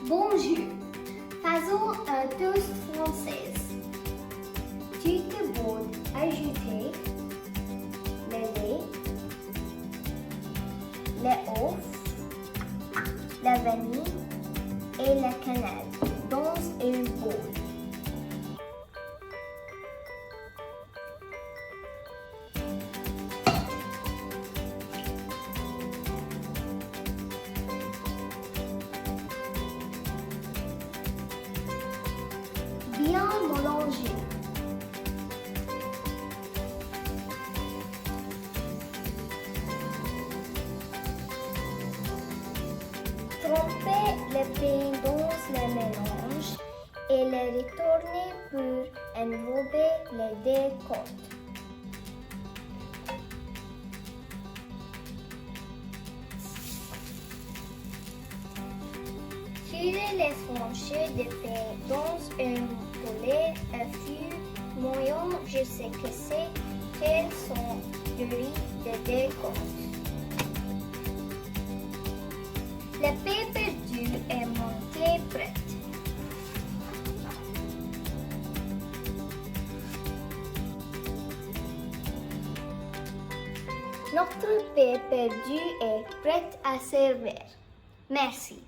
Bonjour, faisons un toast français. Tu te peux ajouter le lait, les œufs, la vanille et la cannelle dans un bol. Bien mélanger. Tremper le pain dans le mélange et le retourner pour enrober les deux côtes. Tirer les tranches de pain dans un boulet à feu moyen jusqu'à ce qu'elles sont durcies des deux côtés. Le pain perdu est monté prêt. Notre pain perdu est prêt à servir. Merci.